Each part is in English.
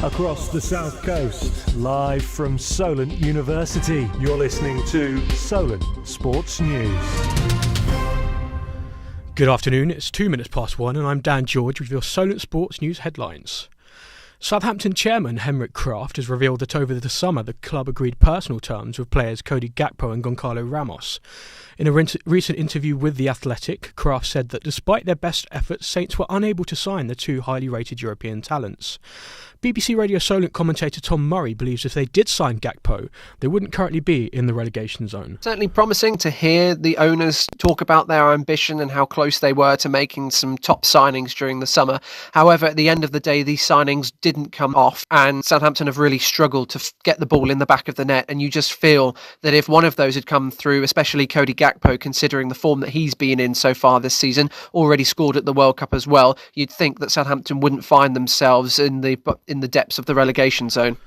Across the South Coast, live from Solent University, you're listening to Solent Sports News. Good afternoon, it's 2 minutes past 1 and I'm Dan George with your Solent Sports News headlines. Southampton chairman Henrik Kraft has revealed that over the summer the club agreed personal terms with players Cody Gakpo and Goncalo Ramos. In a recent interview with The Athletic, Kraft said that despite their best efforts, Saints were unable to sign the two highly rated European talents. BBC Radio Solent commentator Tom Murray believes if they did sign Gakpo, they wouldn't currently be in the relegation zone. Certainly promising to hear the owners talk about their ambition and how close they were to making some top signings during the summer. However, at the end of the day, these signings didn't come off and Southampton have really struggled to get the ball in the back of the net. And you just feel that if one of those had come through, especially Cody Gakpo, considering the form that he's been in so far this season, already scored at the World Cup as well, you'd think that Southampton wouldn't find themselves in the depths of the relegation zone.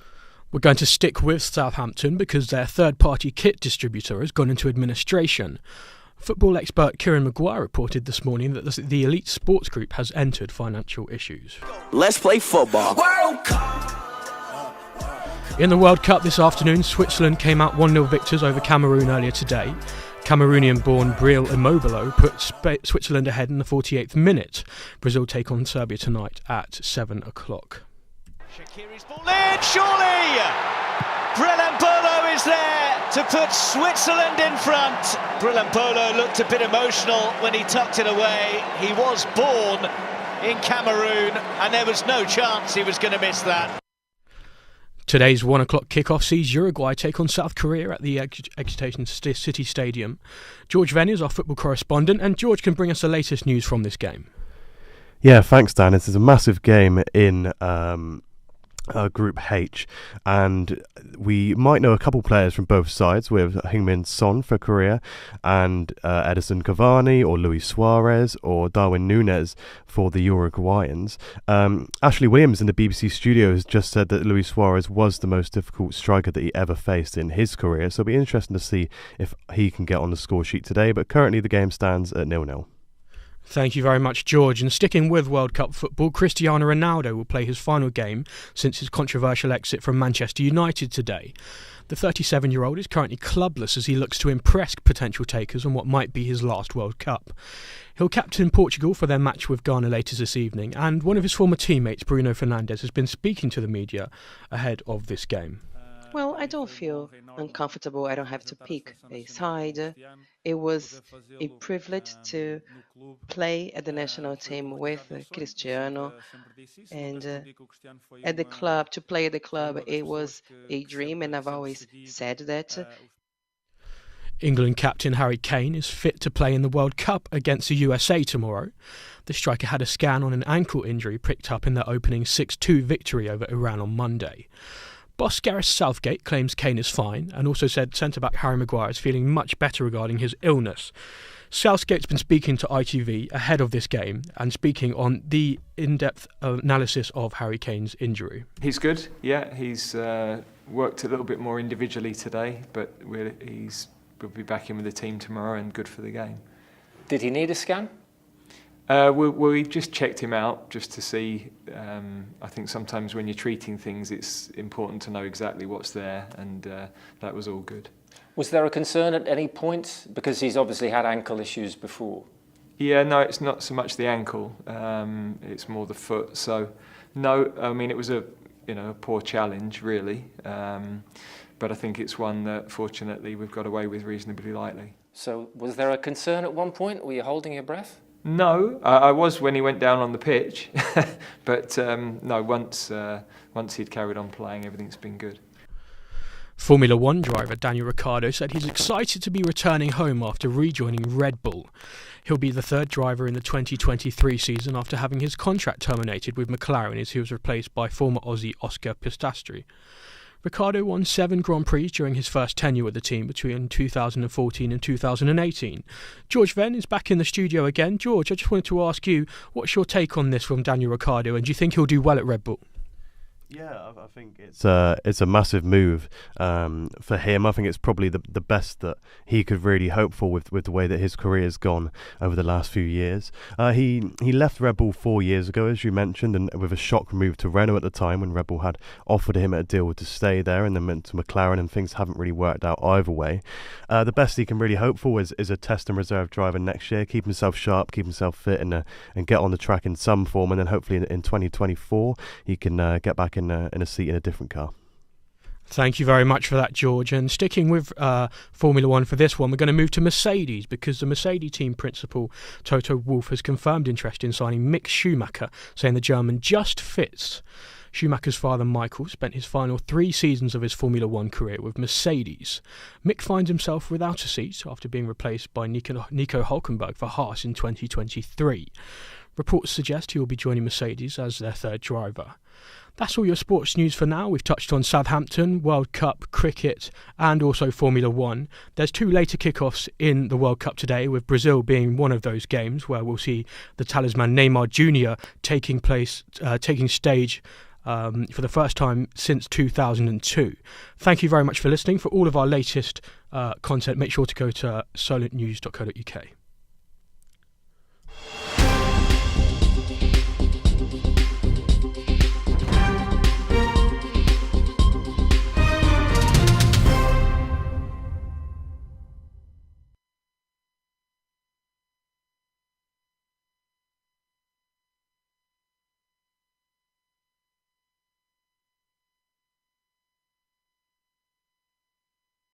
We're going to stick with Southampton because their third-party kit distributor has gone into administration. Football expert Kieran Maguire reported this morning that the Elite Sports Group has entered financial issues. Let's play football. In the World Cup this afternoon, Switzerland came out 1-0 victors over Cameroon earlier today. Cameroonian-born Breel Immobile put Switzerland ahead in the 48th minute. Brazil take on Serbia tonight at 7 o'clock. Shaqiri's ball in, surely! Breel is there to put Switzerland in front. Breel looked a bit emotional when he tucked it away. He was born in Cameroon and there was no chance he was going to miss that. Today's 1 o'clock kickoff sees Uruguay take on South Korea at the Education City Stadium. George Venn is our football correspondent, and George can bring us the latest news from this game. Yeah, thanks, Dan. This is a massive game in Group H, and we might know a couple players from both sides with Heung-min Son for Korea and Edison Cavani or Luis Suarez or Darwin Núñez for the Uruguayans. Ashley Williams in the BBC studio has just said that Luis Suarez was the most difficult striker that he ever faced in his career, so it'll be interesting to see if he can get on the score sheet today, but currently the game stands at 0-0. Thank you very much, George. And sticking with World Cup football, Cristiano Ronaldo will play his final game since his controversial exit from Manchester United today. The 37-year-old is currently clubless as he looks to impress potential takers on what might be his last World Cup. He'll captain Portugal for their match with Ghana later this evening, and one of his former teammates, Bruno Fernandes, has been speaking to the media ahead of this game. Well, I don't feel uncomfortable. I don't have to pick a side. It was a privilege to play at the national team with Cristiano, and at the club, to play at the club, it was a dream, and I've always said that. England captain Harry Kane is fit to play in the World Cup against the USA tomorrow. The striker had a scan on an ankle injury picked up in their opening 6-2 victory over Iran on Monday. Boss Gareth Southgate claims Kane is fine and also said centre-back Harry Maguire is feeling much better regarding his illness. Southgate's been speaking to ITV ahead of this game and speaking on the in-depth analysis of Harry Kane's injury. He's good, yeah. He's worked a little bit more individually today, but we'll be back in with the team tomorrow and good for the game. Did he need a scan? We just checked him out just to see. I think sometimes when you're treating things, it's important to know exactly what's there, and that was all good. Was there a concern at any point? Because he's obviously had ankle issues before. Yeah, no, it's not so much the ankle. It's more the foot. So, no, I mean, it was a poor challenge, really. But I think it's one that, fortunately, we've got away with reasonably lightly. So, was there a concern at one point? Were you holding your breath? No, I was when he went down on the pitch, but no. Once he'd carried on playing, everything's been good. Formula One driver Daniel Ricciardo said he's excited to be returning home after rejoining Red Bull. He'll be the third driver in the 2023 season after having his contract terminated with McLaren as he was replaced by former Aussie Oscar Piastri. Ricciardo won 7 Grand Prix during his first tenure with the team between 2014 and 2018. George Venn is back in the studio again. George, I just wanted to ask you, what's your take on this from Daniel Ricciardo, and do you think he'll do well at Red Bull? Yeah, I think it's a massive move for him. I think it's probably the best that he could really hope for with the way that his career has gone over the last few years. He left Red Bull 4 years ago, as you mentioned, and with a shock move to Renault at the time when Red Bull had offered him a deal to stay there, and then went to McLaren, and things haven't really worked out either way. The best he can really hope for is a test and reserve driver next year, keep himself sharp, keep himself fit, and get on the track in some form, and then hopefully in 2024 he can get back in a seat in a different car. Thank you very much for that, George. And sticking with Formula One for this one, we're going to move to Mercedes, because the Mercedes team principal Toto Wolff has confirmed interest in signing Mick Schumacher, saying the German just fits. Schumacher's father Michael spent his final 3 seasons of his Formula One career with Mercedes. Mick finds himself without a seat after being replaced by Nico Hülkenberg for Haas in 2023. Reports suggest he will be joining Mercedes as their third driver. That's all your sports news for now. We've touched on Southampton, World Cup, cricket, and also Formula One. There's 2 later kickoffs in the World Cup today, with Brazil being one of those games where we'll see the talisman Neymar Jr. taking stage for the first time since 2002. Thank you very much for listening. For all of our latest content, make sure to go to solentnews.co.uk.